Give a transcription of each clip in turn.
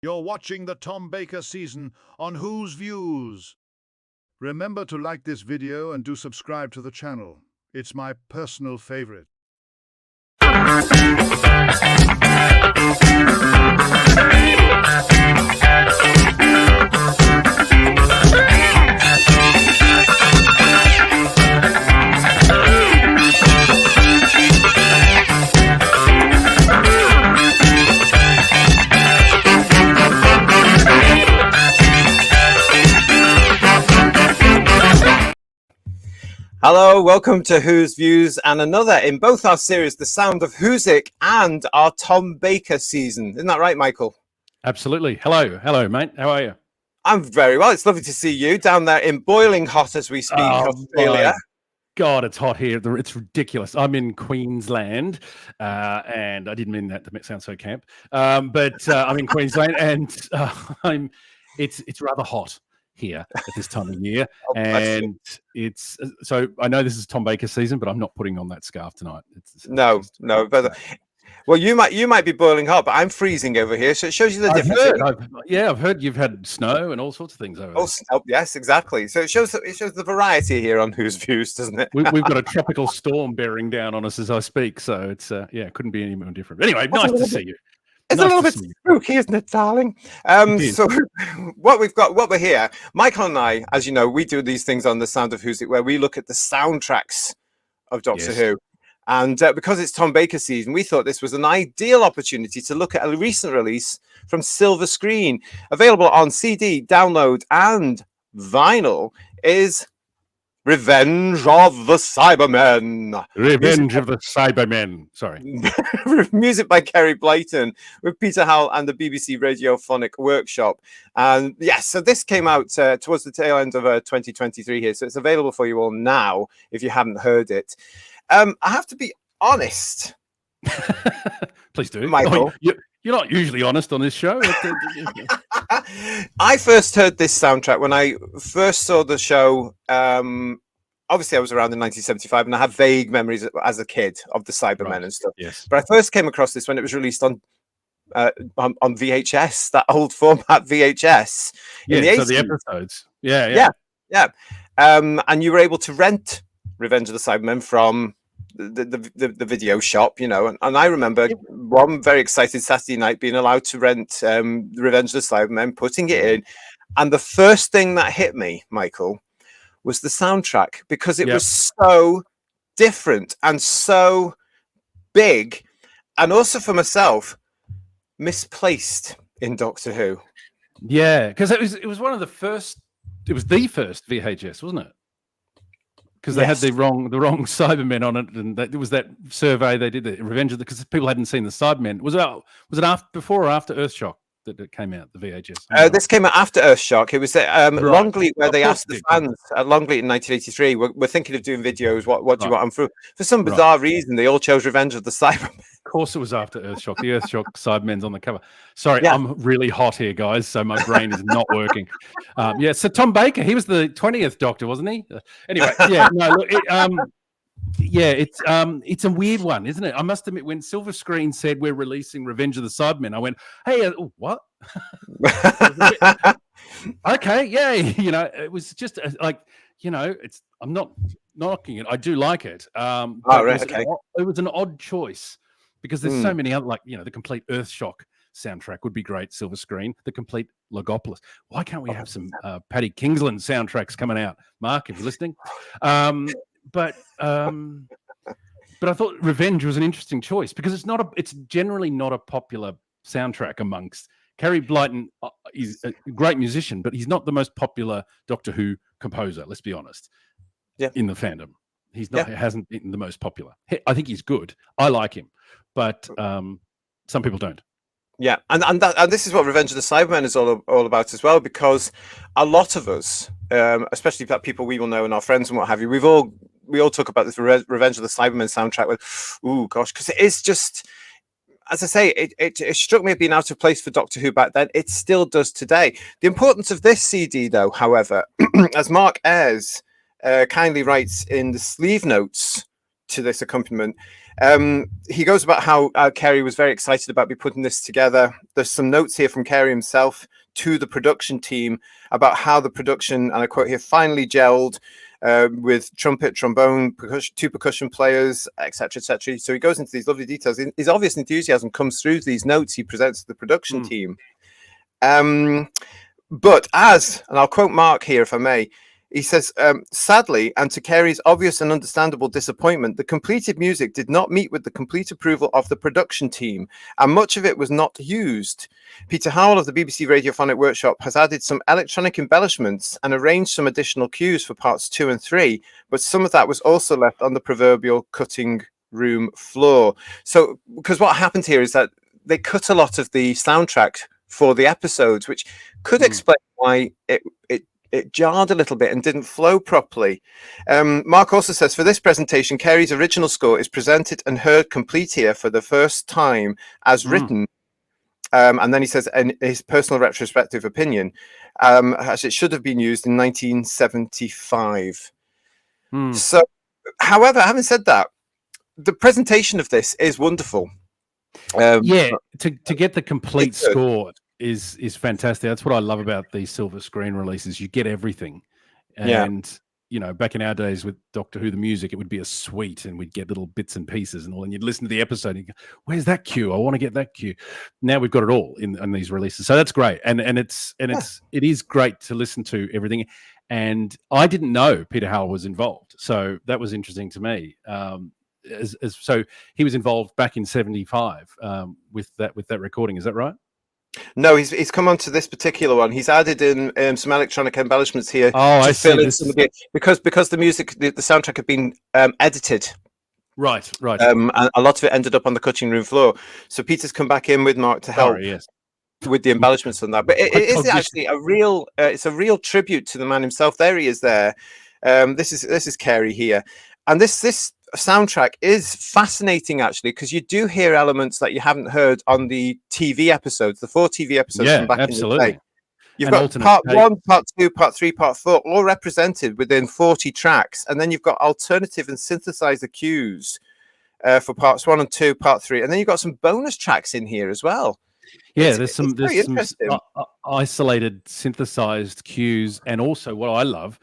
You're watching the Tom Baker season on Whose Views. Remember to like this video and do subscribe to the channel. It's my personal favorite. Hello, welcome to Whose Views and another in both our series, The Sound of Whosic and our Tom Baker season. Isn't that right, Michael? Absolutely. Hello, mate. How are you? I'm very well. It's lovely to see you down there in boiling hot as we speak, Australia. God, it's hot here. It's ridiculous. I'm in Queensland, and I didn't mean that to sound so camp, but I'm in Queensland, and it's rather hot here at this time of year, and it's so I know this is Tom Baker season, but I'm not putting on that scarf tonight. No, but well, you might be boiling hot, but I'm freezing over here, so it shows you the difference. I've heard you've had snow and all sorts of things over there. Oh, yes, exactly. So it shows the variety here on Whose Views, doesn't it? We've got a tropical storm bearing down on us as I speak, so it's it couldn't be any more different. Anyway, nice to see you. It's a little bit spooky, isn't it, darling? So what we're here, Michael and I, as you know, we do these things on the Sound of Whosic where we look at the soundtracks of Doctor Who. And because it's Tom Baker season, we thought this was an ideal opportunity to look at a recent release from Silva Screen, available on CD, download, and vinyl, is Revenge of the Cybermen. Revenge of the Cybermen. Sorry. Music by Kerry Blyton with Peter Howell and the BBC Radiophonic Workshop. And yes, so this came out towards the tail end of 2023 here. So it's available for you all now if you haven't heard it. I have to be honest. Please do. Michael. You're not usually honest on this show. I first heard this soundtrack when I first saw the show. Obviously, I was around in 1975, and I have vague memories as a kid of the Cybermen and stuff. Yes. But I first came across this when it was released on VHS, that old format VHS. Yeah, so the episodes. Yeah. And you were able to rent Revenge of the Cybermen from the video shop, you know, and I remember one very excited Saturday night being allowed to rent Revenge of the Cybermen, putting it in, and the first thing that hit me, Michael, was the soundtrack, because it was so different and so big, and also for myself, misplaced in Doctor Who. Yeah, because it was one of the first. It was the first VHS, wasn't it? Because they had the wrong Cybermen on it, and it was that survey they did, the Revenge of because people hadn't seen the Cybermen. Was it before or after Earthshock that it came out, the VHS? This came out after Earthshock. It was Longleat, where they asked the fans at Longleat in 1983, we're thinking of doing videos, what do you want? And for some bizarre reason, they all chose Revenge of the Cybermen. Of course it was after Earthshock. The Earthshock Cybermen's on the cover. Sorry, I'm really hot here, guys, so my brain is not working. So Tom Baker, he was the 20th Doctor, wasn't he? Anyway, it's a weird one, isn't it? I must admit, when Silva Screen said we're releasing Revenge of the Cybermen, I went, hey, what? Okay, yeah, you know, it was just like, you know, I'm not knocking it. I do like it. It was an odd choice. Because there's so many other, like, you know, the complete Earthshock soundtrack would be great, Silver Screen. The complete Logopolis. Why can't we have some Paddy Kingsland soundtracks coming out? Mark, if you're listening. But I thought Revenge was an interesting choice because it's generally not a popular soundtrack amongst. Kerry Blyton is a great musician, but he's not the most popular Doctor Who composer, let's be honest, in the fandom. He's not. Hasn't been the most popular. I think he's good. I like him, but some people don't. Yeah, and this is what Revenge of the Cybermen is all about as well, because a lot of us, especially people we will know and our friends and what have you, we all talk about this Revenge of the Cybermen soundtrack with, oh gosh, because it is just, as I say, it struck me as being out of place for Doctor Who back then. It still does today. The importance of this CD, though, however, as Mark Ayres kindly writes in the sleeve notes to this accompaniment. He goes about how Kerry was very excited about me putting this together. There's some notes here from Kerry himself to the production team about how the production, and I quote here, finally gelled with trumpet, trombone, two percussion players, etc., etc. So he goes into these lovely details. His obvious enthusiasm comes through these notes he presents to the production team. But and I'll quote Mark here, if I may, he says, sadly, and to Kerry's obvious and understandable disappointment, the completed music did not meet with the complete approval of the production team, and much of it was not used. Peter Howell of the BBC Radiophonic Workshop has added some electronic embellishments and arranged some additional cues for parts 2 and 3, but some of that was also left on the proverbial cutting room floor. So, because what happened here is that they cut a lot of the soundtrack for the episodes, which could explain why it jarred a little bit and didn't flow properly. Mark also says, for this presentation, Kerry's original score is presented and heard complete here for the first time as written. And then he says, in his personal retrospective opinion, as it should have been used in 1975. So, however, having said that, the presentation of this is wonderful. To get the complete score is fantastic. That's what I love about these Silva Screen releases. You get everything. And you know, back in our days with Doctor Who the music, it would be a suite and we'd get little bits and pieces and all, and you'd listen to the episode and you go, where's that cue? I want to get that cue. Now we've got it all in these releases. So that's great. And it is great to listen to everything. And I didn't know Peter Howell was involved. So that was interesting to me. So he was involved back in 75 with that recording. Is that right? No, he's come on to this particular one. He's added in some electronic embellishments here to fill in some of it, because the music, the soundtrack had been edited. Right. And a lot of it ended up on the cutting room floor. So Peter's come back in with Mark to help with the embellishments on that. But it is actually a real tribute to the man himself. There he is there. This is Kerry here. And this soundtrack is fascinating, actually, because you do hear elements that you haven't heard on the TV episodes, the 4 TV episodes from back in the day. You've got part 1, part 2, part 3, part 4, all represented within 40 tracks. And then you've got alternative and synthesizer cues for parts 1 and 2, part 3. And then you've got some bonus tracks in here as well. Yeah, there's some isolated synthesized cues. And also what I love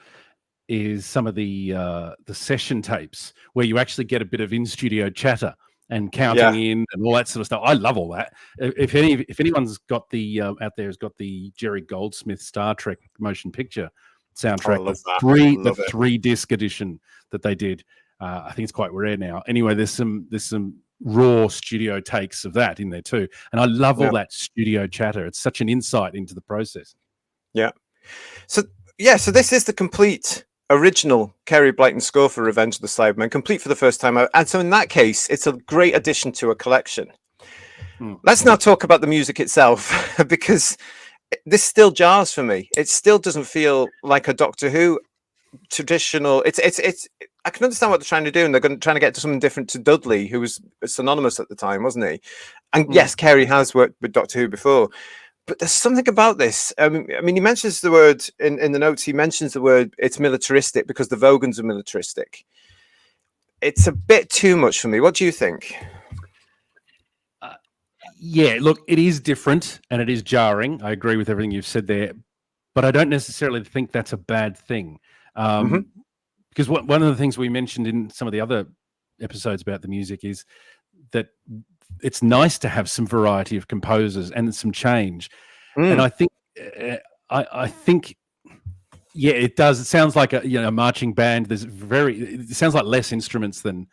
is some of the session tapes where you actually get a bit of in-studio chatter and counting in and all that sort of stuff. I love all that. If anyone's got the out there has got the Jerry Goldsmith Star Trek motion picture soundtrack, the 3-disc edition that they did, I think it's quite rare now. Anyway, there's some raw studio takes of that in there too, and I love all that studio chatter. It's such an insight into the process. So this is the complete original Kerry Blyton score for Revenge of the Cybermen, complete for the first time out. And so in that case, it's a great addition to a collection. Let's now talk about the music itself, because this still jars for me. It still doesn't feel like a Doctor Who traditional. It's I can understand what they're trying to do, and they're trying to get to something different to Dudley, who was synonymous at the time, wasn't he? And yes, Kerry has worked with Doctor Who before. But there's something about this. I mean, he mentions the word in the notes. He mentions the word, it's militaristic because the Vogons are militaristic. It's a bit too much for me. What do you think? Look, it is different and it is jarring. I agree with everything you've said there, but I don't necessarily think that's a bad thing. Because one of the things we mentioned in some of the other episodes about the music is that it's nice to have some variety of composers and some change. And I think, it does. It sounds like a marching band. It sounds like less instruments than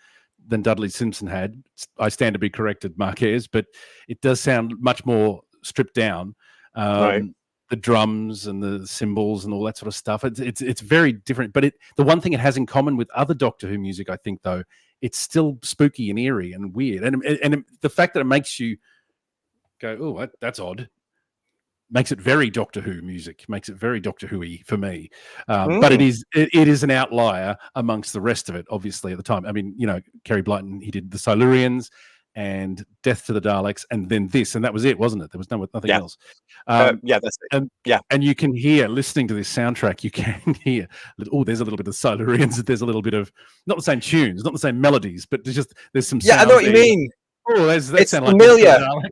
Dudley Simpson had. I stand to be corrected, Marquez, but it does sound much more stripped down. The drums and the cymbals and all that sort of stuff. It's very different. But the one thing it has in common with other Doctor Who music, I think, though, it's still spooky and eerie and weird. And the fact that it makes you go, oh, that's odd, makes it very Doctor Who music, makes it very Doctor Who-y for me. But it is an outlier amongst the rest of it, obviously, at the time. I mean, Kerry Blyton, he did the Silurians, and Death to the Daleks, and then this, and that was it, wasn't it? There was nothing else. Yeah, that's it. And you can hear, listening to this soundtrack, you can hear, there's a little bit of Silurians, there's a little bit of, not the same tunes, not the same melodies, but there's some sounds. I know what you mean. Oh, it's familiar. Like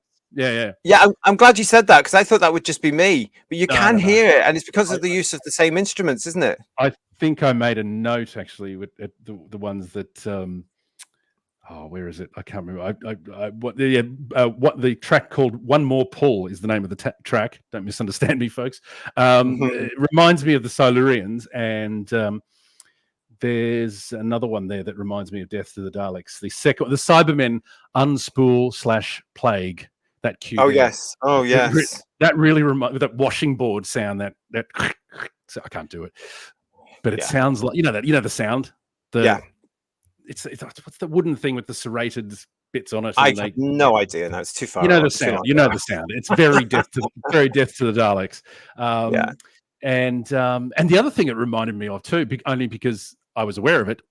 yeah. I'm glad you said that, because I thought that would just be me, but you can hear it, and it's because of the use of the same instruments, isn't it? I think I made a note actually with the ones that. Where is it? I can't remember. What the track called "One More Pull" is the name of the track. Don't misunderstand me, folks. It reminds me of the Silurians, and there's another one there that reminds me of Death to the Daleks. The Cybermen unspool / plague. That cue. Oh yes. That really reminds that washing board sound. That I can't do it, but it sounds like the sound. It's what's the wooden thing with the serrated bits on it? I have no idea. No, it's too far. The sound. The sound. It's very death to the Daleks. And the other thing it reminded me of too, only because I was aware of it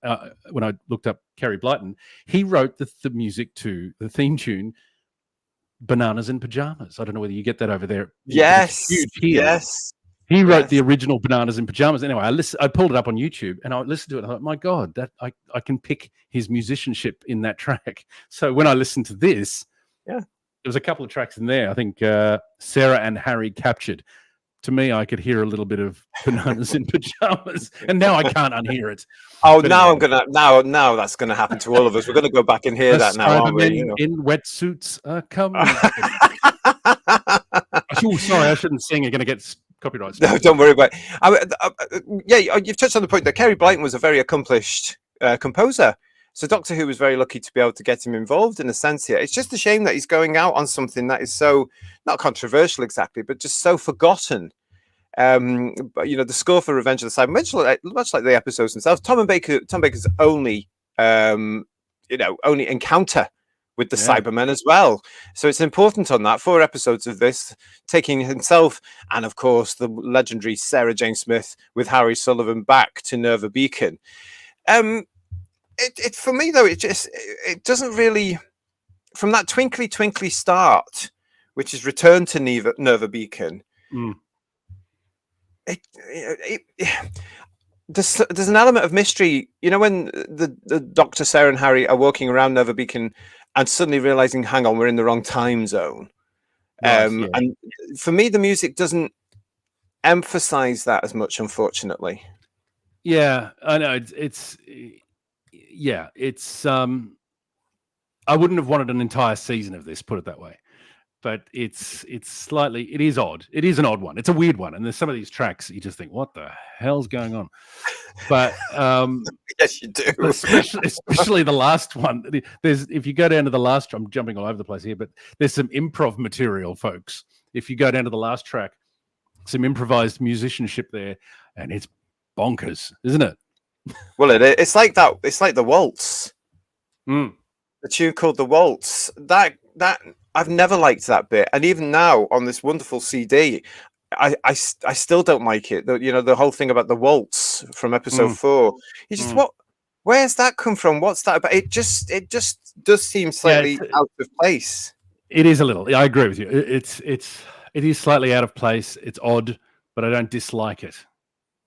when I looked up Kerry Blyton. He wrote the music to the theme tune "Bananas in Pajamas." I don't know whether you get that over there. Yes. Yes. He wrote the original Bananas in Pajamas. Anyway, I pulled it up on YouTube and I listened to it. And I thought, my God, that I can pick his musicianship in that track. So when I listened to this, there was a couple of tracks in there. I think Sarah and Harry Captured. To me, I could hear a little bit of Bananas in Pajamas, and now I can't unhear it. Oh, but now anyway. Now that's gonna happen to all of us. We're gonna go back and hear that now, aren't we? In wetsuits are coming. Oh, sorry, I shouldn't sing. You're gonna get copyright. No, don't worry about it. You've touched on the point that Kerry Blyton was a very accomplished composer. So Doctor Who was very lucky to be able to get him involved in a sense here. It's just a shame that he's going out on something that is so not controversial exactly, but just so forgotten. But the score for Revenge of the Cybermen, much like the episodes themselves, Tom Baker's only encounter with the Cybermen as well. So it's important on that 4 episodes of this, taking himself and of course the legendary Sarah Jane Smith with Harry Sullivan back to Nerva Beacon. It for me though, it doesn't really, from that twinkly twinkly start, which is return to Nerva Beacon. There's an element of mystery, when the Doctor, Sarah, and Harry are walking around Nerva Beacon and suddenly realizing, hang on, we're in the wrong time zone. And for me, the music doesn't emphasize that as much, unfortunately. Yeah, I know. I wouldn't have wanted an entire season of this, put it that way. But it is odd. It is an odd one. It's a weird one. And there's some of these tracks that you just think, what the hell's going on? But yes, you do. Especially the last one. If you go down to the last, I'm jumping all over the place here, but there's some improv material, folks. If you go down to the last track, some improvised musicianship there, and it's bonkers, isn't it? Well, it's like that. It's like the waltz. The tune called the waltz. That I've never liked that bit, and even now on this wonderful CD, I still don't like it. The whole thing about the waltz from episode 4. You just where's that come from? What's that about? It just does seem slightly out of place. It is a little. I agree with you. It is slightly out of place. It's odd, but I don't dislike it.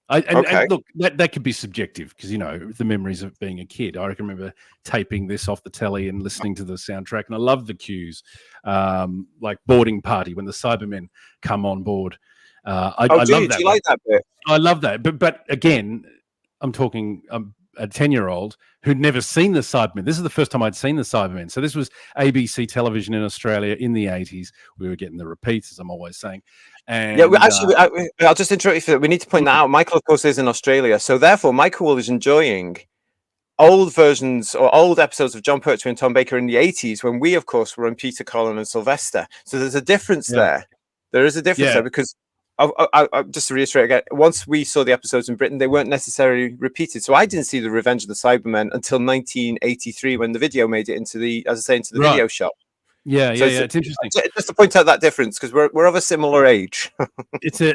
And look, that could be subjective because, the memories of being a kid. I can remember taping this off the telly and listening to the soundtrack. And I love the cues, like Boarding Party when the Cybermen come on board. I love that. Do you like that bit? I love that. But again, I'm talking a 10-year-old who'd never seen the Cybermen. This is the first time I'd seen the Cybermen. So this was ABC television in Australia in the 80s. We were getting the repeats, as I'm always saying. And, I'll just interrupt you for that. We need to point that out. Michael, of course, is in Australia. So therefore, Michael is enjoying old versions or old episodes of John Pertwee and Tom Baker in the 80s when we, of course, were on Peter Cullen and Sylvester. So there's a difference there. There is a difference there because I just to reiterate again, once we saw the episodes in Britain, they weren't necessarily repeated. So I didn't see the Revenge of the Cybermen until 1983 when the video made it into the video shop. It's interesting. Just to point out that difference because we're of a similar age. So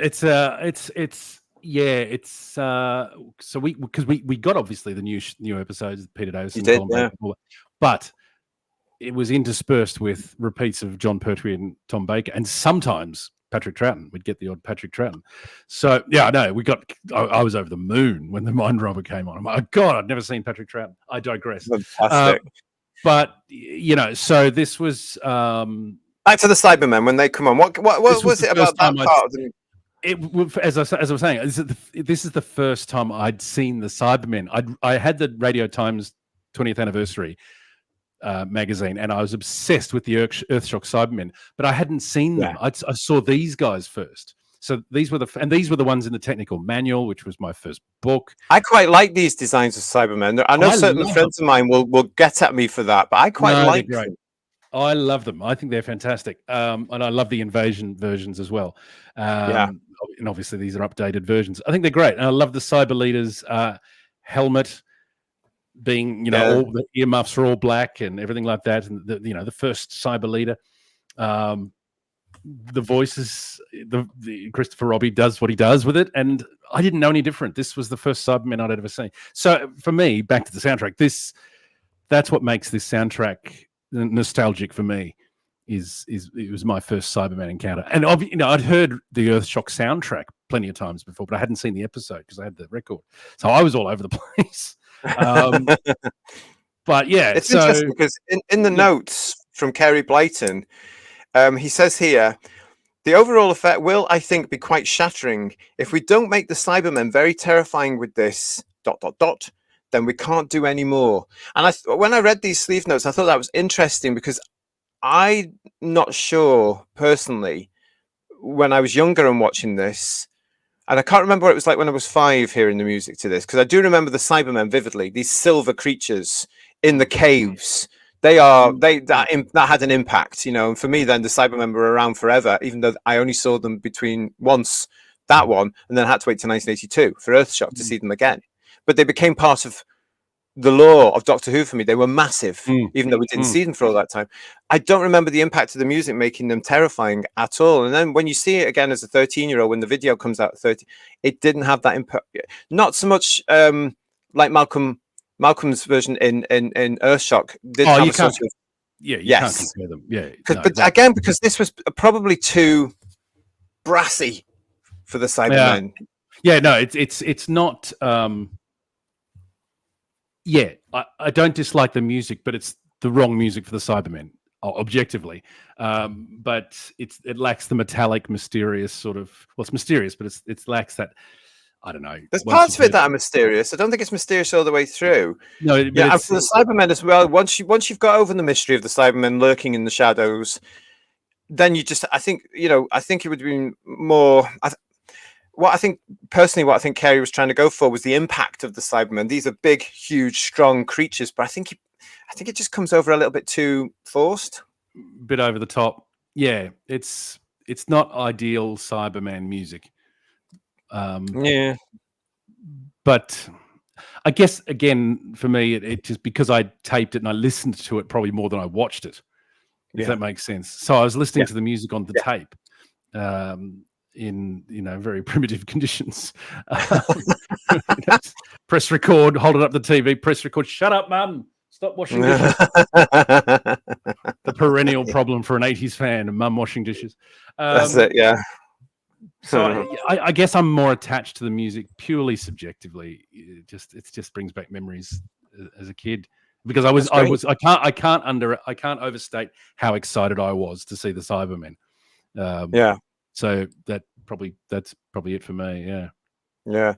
we got obviously the new episodes, Peter Davis. You did, but it was interspersed with repeats of John Pertwee and Tom Baker, and sometimes Patrick Troughton. We'd get the odd Patrick Troughton. So yeah, I know I was over the moon when the Mind Robber came on. I'm like, God, I'd never seen Patrick Troughton. I digress. Fantastic. But so this was back to the Cybermen when they come on. What was it about that part? As I was saying, this is the first time I'd seen the Cybermen. I had the Radio Times 20th anniversary magazine, and I was obsessed with the Earthshock Cybermen, but I hadn't seen them. I saw these guys first. So these were the ones in the technical manual, which was my first book. I quite like these designs of Cybermen. I know certain friends of mine will get at me for that, but I quite like them. I love them. I think they're fantastic. And I love the Invasion versions as well. And obviously these are updated versions. I think they're great. And I love the Cyber Leader's helmet being, all the earmuffs are all black and everything like that. And the first Cyber Leader. The voices, the Christopher Robbie does what he does with it, and I didn't know any different. This was the first Cybermen I'd ever seen. So for me, back to the soundtrack, that's what makes this soundtrack nostalgic for me. It was my first Cyberman encounter, and I'd heard the Earthshock soundtrack plenty of times before, but I hadn't seen the episode because I had the record, so I was all over the place. But yeah, it's interesting because in the notes from Kerry Blyton. He says here, the overall effect will, I think, be quite shattering. If we don't make the Cybermen very terrifying with this ... then we can't do any more. And when I read these sleeve notes, I thought that was interesting because I'm not sure personally when I was younger and watching this, and I can't remember what it was like when I was 5 hearing the music to this, because I do remember the Cybermen vividly, these silver creatures in the caves. That had an impact, and for me then the Cybermen were around forever, even though I only saw them between once that one and then I had to wait till 1982 for Earthshock to see them again. But they became part of the lore of Doctor Who for me. They were massive, even though we didn't see them for all that time. I don't remember the impact of the music making them terrifying at all. And then when you see it again as a 13-year-old, when the video comes out at 30, it didn't have that impact. Not so much like Malcolm's version in Earthshock did have a sort of... you can't compare them. Again, because this was probably too brassy for the Cybermen. It's not. I don't dislike the music, but it's the wrong music for the Cybermen, objectively. But it lacks the metallic, mysterious sort of. Well, it's mysterious, but it lacks that. I don't know. There's parts of it that are mysterious. I don't think it's mysterious all the way through. No, and for the Cybermen as well. Once you've got over the mystery of the Cybermen lurking in the shadows, then you just, I think it would be more. What I think Kerry was trying to go for was the impact of the Cybermen. These are big, huge, strong creatures, but I think it just comes over a little bit too forced, bit over the top. Yeah, it's not ideal Cyberman music. But I guess again for me it just because I taped it and I listened to it probably more than I watched it, if that makes sense. So I was listening to the music on the tape in very primitive conditions. Press record, hold it up the TV, press record, shut up mum, stop washing dishes. The perennial problem for an 80s fan, mum washing dishes. That's it. So I guess I'm more attached to the music purely subjectively. It just brings back memories as a kid because I can't overstate how excited I was to see the Cybermen. So that's probably it for me. Yeah.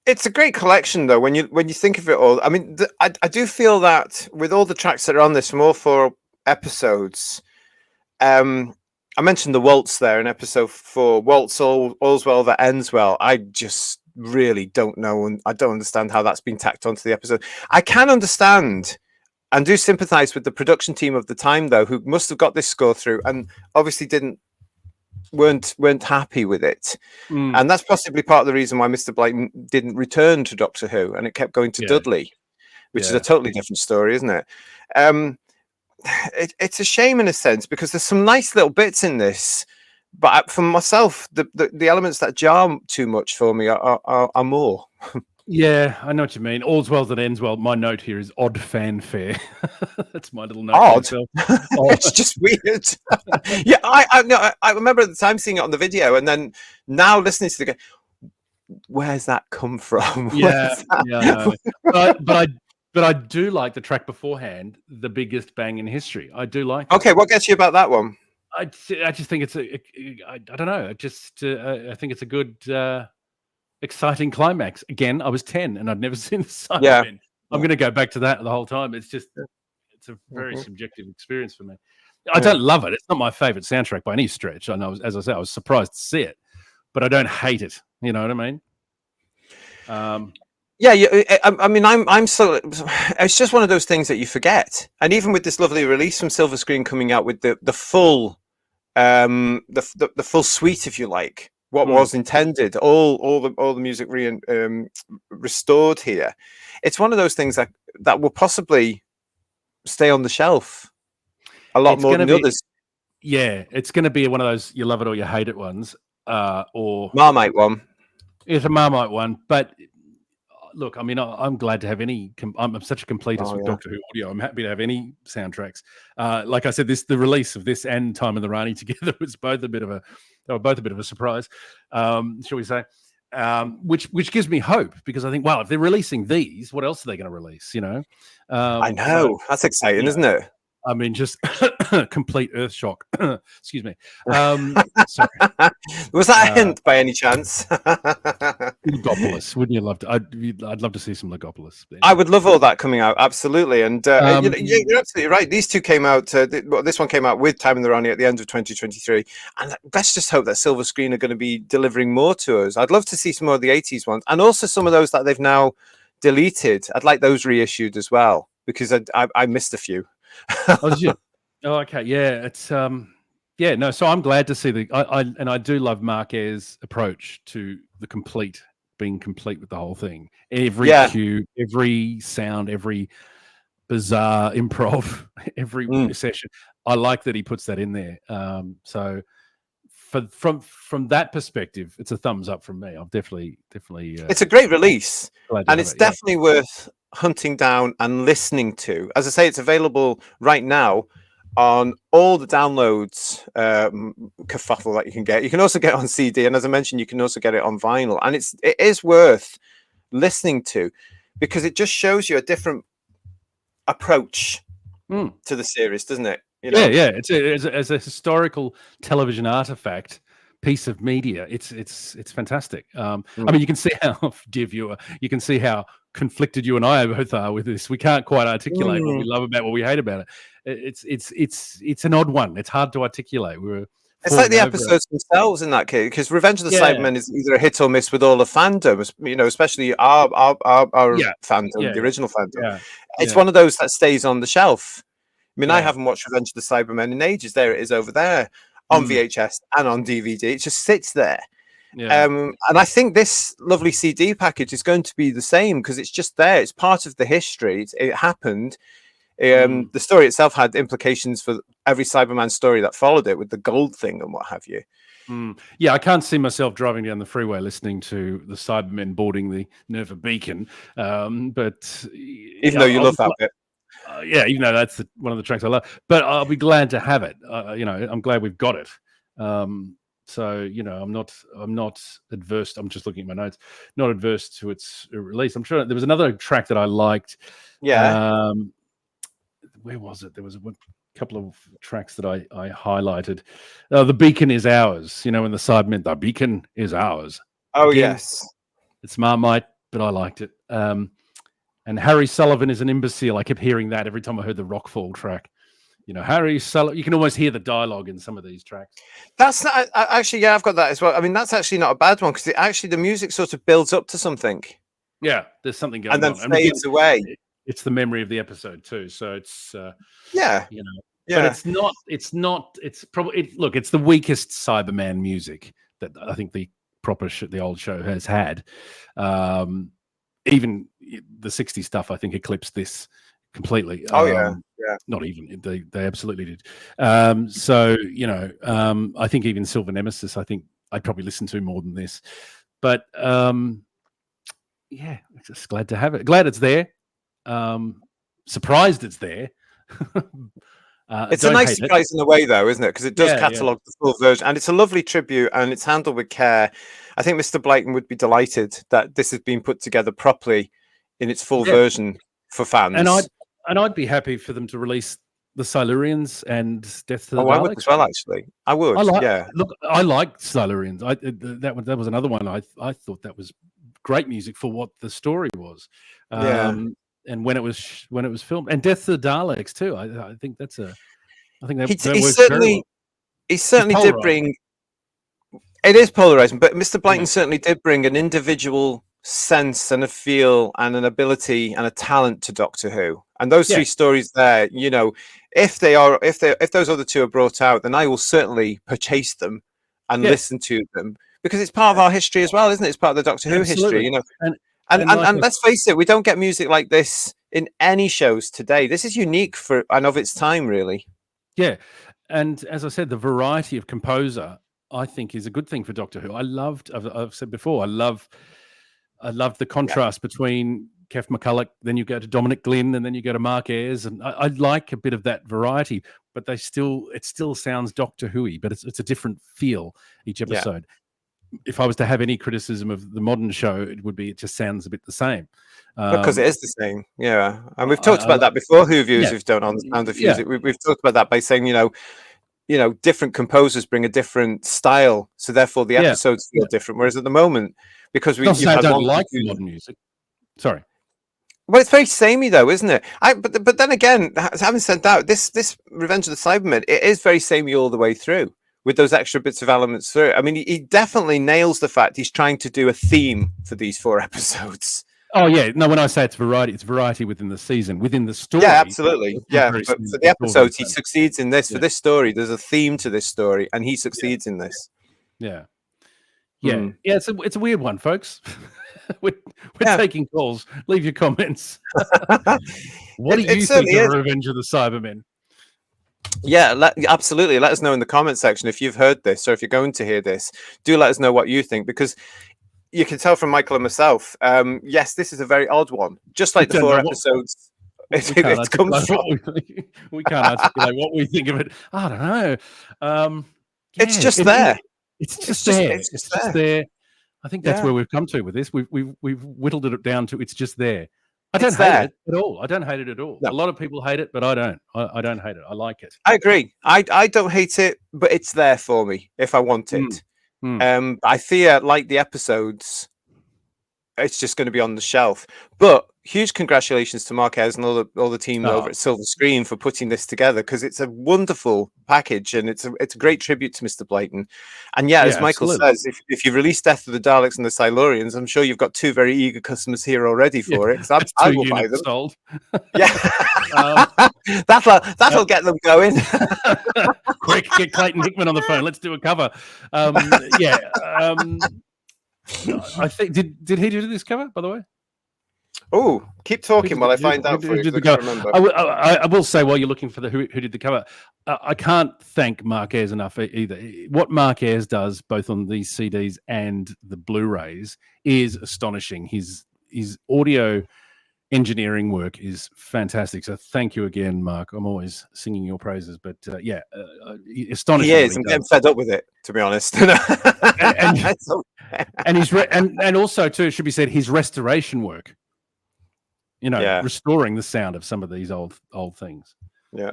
It's a great collection though when you think of it all. I mean, I do feel that with all the tracks that are on this from all 4 episodes, I mentioned the waltz there in episode 4. Waltz, all's well that ends well. I just really don't know, and I don't understand how that's been tacked onto the episode. I can understand and do sympathise with the production team of the time, though, who must have got this score through and obviously weren't happy with it. And that's possibly part of the reason why Mr. Blyton didn't return to Doctor Who, and it kept going to Dudley, which is a totally different story, isn't it? It's a shame in a sense because there's some nice little bits in this, but for myself, the elements that jar too much for me are more. Yeah, I know what you mean. All's well that ends well. My note here is odd fanfare. That's my little note. Odd. It's just weird. Yeah, I remember at the time seeing it on the video, and then now listening to the game. Where's that come from? Yeah, yeah, I know. But I do like the track beforehand, "The Biggest Bang in History." I do like that. Okay, what gets you about that one? I just think it's I don't know. I think it's a good, exciting climax. Again, I was 10 and I'd never seen the Cybermen. Yeah. I'm going to go back to that the whole time. It's a very subjective experience for me. I don't love it. It's not my favorite soundtrack by any stretch. I know, as I said, I was surprised to see it, but I don't hate it. You know what I mean? I mean, I'm so. It's just one of those things that you forget. And even with this lovely release from Silva Screen coming out with the full, the full suite, if you like, what was intended, all the music restored here. It's one of those things that will possibly stay on the shelf a lot more than the others. Yeah, it's going to be one of those you love it or you hate it ones, or Marmite one. It's a Marmite one, but look, I mean, I'm glad to have any. I'm such a completist with Doctor Who audio. I'm happy to have any soundtracks. Like I said, the release of this and Time in the Rani together was both a bit of a surprise, shall we say? Which gives me hope, because I think, wow, if they're releasing these, what else are they going to release? You know, I know, that's exciting, isn't it? I mean, just complete earth shock. Excuse me. Sorry. Was that a hint by any chance? Legopolis. Wouldn't you love to? I'd love to see some Legopolis. I would love all that coming out, absolutely. And you're absolutely right. These two came out. This one came out with Time in the Rani at the end of 2023. And let's just hope that Silva Screen are going to be delivering more to us. I'd love to see some more of the 80s ones, and also some of those that they've now deleted. I'd like those reissued as well, because I missed a few. Oh, did you? Oh, okay. Yeah, it's yeah, no. So I'm glad to see I do love Mark Ayres' approach to being complete with the whole thing. Every cue, every sound, every bizarre improv, every session. I like that he puts that in there. So from that perspective, it's a thumbs up from me. I've definitely. It's a great release, and it's definitely worth hunting down and listening to. As I say, it's available right now on all the downloads kerfuffle that you can get. You can also get it on CD, and as I mentioned, you can also get it on vinyl. And it is worth listening to, because it just shows you a different approach to the series, doesn't it? You know? Yeah. It's as a historical television artifact piece of media. It's fantastic. I mean, you can see how, dear viewer, you can see how conflicted you and I both are with this. We can't quite articulate what we love about, what we hate about it. It's an odd one. It's hard to articulate. It's like the episodes themselves in that case, because Revenge of the Cybermen is either a hit or miss with all the fandom, you know, especially our fandom, the original fandom. It's one of those that stays on the shelf. I mean, I haven't watched Revenge of the Cybermen in ages. There it is over there on VHS and on DVD. It just sits there. And I think this lovely CD package is going to be the same, because it's just there. It's part of the history. It happened. The story itself had implications for every Cyberman story that followed it, with the gold thing and what have you. Yeah, I can't see myself driving down the freeway listening to the Cybermen boarding the Nerva Beacon. But even though you love that bit. Even though that's one of the tracks I love, but I'll be glad to have it. You know, I'm glad we've got it. So, you know, I'm not adverse. I'm just looking at my notes. Not adverse to its release. I'm sure there was another track that I liked. Yeah. Where was it? There was a couple of tracks that I highlighted. The Beacon is Ours. You know, in the Cybermen, the Beacon is Ours. Oh, again, yes. It's Marmite, but I liked it. And Harry Sullivan is an imbecile. I kept hearing that every time I heard the Rockfall track. You know, Harry Sullivan, you can almost hear the dialogue in some of these tracks. That's not, actually, I've got that as well. I mean, that's actually not a bad one, because the music sort of builds up to something. Yeah, there's something going on. And then fades away. It's the memory of the episode too. So it's, you know, but it's probably, look, it's the weakest Cyberman music that I think the old show has had. Even the 60s stuff, I think, eclipsed this completely. Not even, they absolutely did. So, you know, I think even Silver Nemesis, I think I'd probably listen to more than this. But yeah, just glad to have it. Glad it's there. Surprised it's there. It's a nice surprise in a way, though, isn't it? Because it does catalogue the full version, and it's a lovely tribute, and it's handled with care. I think Mr. Blyton would be delighted that this has been put together properly in its full version for fans. And I'd be happy for them to release the Silurians and Death to the Daleks. I would as well, actually. I would. Look, I like Silurians. That was another one. I thought that was great music for what the story was. And when it was filmed, and Death to the Daleks too. I think that's a. I think that works very well. He certainly did bring. It is polarizing, but Mr. Blyton certainly did bring an individual sense and a feel and an ability and a talent to Doctor Who. And those three stories there, you know, if those other two are brought out, then I will certainly purchase them and listen to them, because it's part of our history as well, isn't it? It's part of the Doctor Who history, you know. And let's face it, we don't get music like this in any shows today. This is unique and of its time, really. Yeah. And as I said, the variety of composer, I think, is a good thing for Doctor Who. I've said before, I love the contrast between Kev McCulloch, then you go to Dominic Glynn, and then you go to Mark Ayres, and I like a bit of that variety, but it still sounds Doctor Who-y, but it's a different feel each episode. If I was to have any criticism of the modern show, it just sounds a bit the same. Because it is the same, and we've talked about that before. Who viewers who've done on the Sound of Whosic, we've talked about that by saying, you know, different composers bring a different style, so therefore the episodes feel different. Whereas at the moment, because I don't like modern music. Sorry. Well, it's very samey, though, isn't it? But then again, having said that, this Revenge of the Cybermen, it is very samey all the way through, with those extra bits of elements through. I mean, he definitely nails the fact he's trying to do a theme for these 4 episodes. Oh yeah, no. When I say it's variety within the season, within the story. Yeah, absolutely. Yeah, but for the episodes, he succeeds in this. For this story, there's a theme to this story, and he succeeds in this. Yeah. It's a weird one, folks. we're taking calls. Leave your comments. What do you think of Revenge of the Cybermen? Yeah, absolutely. Let us know in the comment section if you've heard this, or if you're going to hear this. Do let us know what you think, because you can tell from Michael and myself. Yes, this is a very odd one. Just like the 4 episodes, it comes from. We can't articulate what we think of it. I don't know. It's just there. It's just there. I think that's where we've come to with this. We've whittled it down to it's just there. I don't hate it at all. No. A lot of people hate it, but I don't. I don't hate it. I like it. I agree. I don't hate it, but it's there for me if I want it. I fear, like the episodes, it's just going to be on the shelf. But huge congratulations to Mark Ayres and all the team over at Silva Screen for putting this together, because it's a wonderful package, and it's a great tribute to Mr. Blyton. And as Michael says, if you release Death of the Daleks and the Silurians, I'm sure you've got 2 very eager customers here already for it. I will buy them. Sold. That'll get them going. Quick, get Clayton Hickman on the phone. Let's do a cover. I think did he do this cover, by the way? Oh, keep talking while I find out for you. I will say, while you're looking for who did the cover, I can't thank Mark Ayres enough either. What Mark Ayres does, both on these CDs and the Blu-rays, is astonishing. His audio engineering work is fantastic. So thank you again, Mark. I'm always singing your praises, but astonishing. He is. I'm getting fed up with it, to be honest. and also too, it should be said, his restoration work. Restoring the sound of some of these old things. Yeah.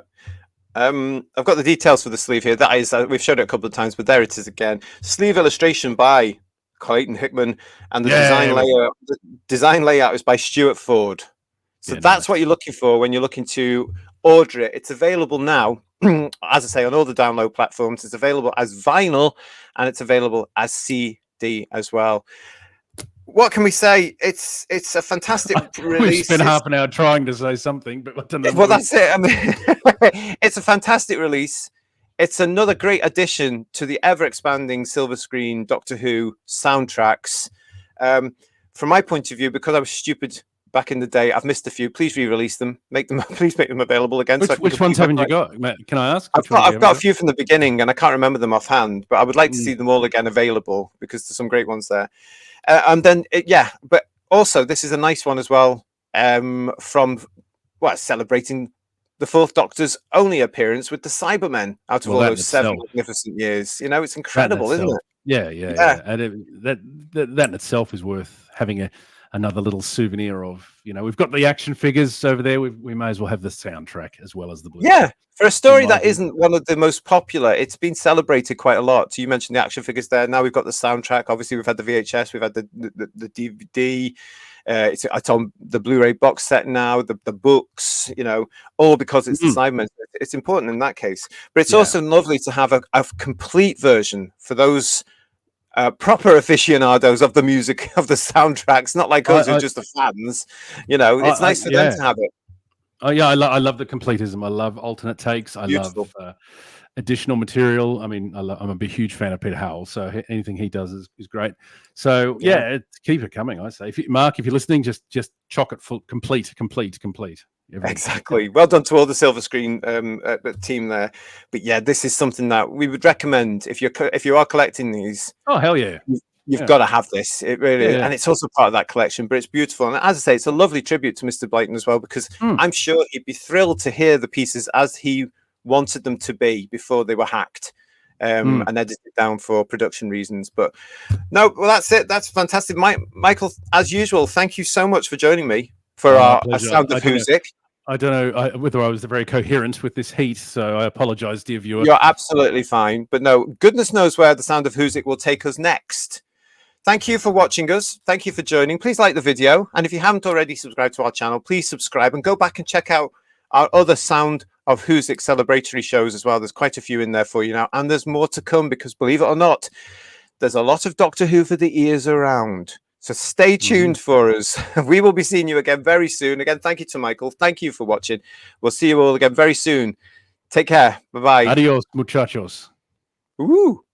I've got the details for the sleeve here. That is, we've showed it a couple of times, but there it is again. Sleeve illustration by Clayton Hickman, and the design layout is by Stuart Ford. So that's what you're looking for when you're looking to order it. It's available now, as I say, on all the download platforms. It's available as vinyl, and it's available as CD as well. What can we say? It's a fantastic release. We spent half an hour trying to say something, but I don't know. Well, that's it. I mean, it's a fantastic release. It's another great addition to the ever-expanding Silva Screen Doctor Who soundtracks. From my point of view, because I was stupid back in the day, I've missed a few. Please re-release them. Please make them available again. Which ones haven't you got? Can I ask? I've got a few from the beginning, and I can't remember them offhand. But I would like to see them all again available, because there's some great ones there. And then, but also, this is a nice one as well, from celebrating the Fourth Doctor's only appearance with the Cybermen out of all those 7 magnificent years. You know, it's incredible, isn't it? Yeah. And that in itself is worth having another little souvenir of. You know, we've got the action figures over there. We may as well have the soundtrack as well as the Blu-ray. Yeah, for a story that isn't one of the most popular, it's been celebrated quite a lot. So you mentioned the action figures there. Now we've got the soundtrack. Obviously, we've had the VHS, we've had the DVD. It's on the Blu-ray box set now, the books, you know, all because it's the Cybermen. It's important in that case. But it's also lovely to have a complete version for those proper aficionados of the music, of the soundtracks, not like us who are just the fans. You know, it's nice for them to have it. Oh yeah, I love the completism. I love alternate takes. I love additional material. I mean, I'm a big, huge fan of Peter Howell, so anything he does is great. So keep it coming. I say, Mark, if you're listening, just chock it full, complete. Exactly. Well done to all the Silva Screen team there. But yeah, this is something that we would recommend if you are collecting these. Oh hell yeah. You've got to have this. It really is. And it's also part of that collection, but it's beautiful. And as I say, it's a lovely tribute to Mr. Blayton as well, because I'm sure he'd be thrilled to hear the pieces as he wanted them to be before they were hacked and edited down for production reasons. But no, well, that's it. That's fantastic. Michael, as usual, thank you so much for joining me for our Sound of Whosic. I don't know whether I was very coherent with this heat, so I apologize, dear viewer. You're absolutely fine. But no, goodness knows where the Sound of Whosic will take us next. Thank you for watching us. Thank you for joining. Please like the video. And if you haven't already subscribed to our channel, please subscribe and go back and check out our other Sound of Whosic celebratory shows as well. There's quite a few in there for you now. And there's more to come because, believe it or not, there's a lot of Doctor Who for the ears around. So stay tuned for us. We will be seeing you again very soon. Again, thank you to Michael. Thank you for watching. We'll see you all again very soon. Take care. Bye-bye. Adios, muchachos. Woo!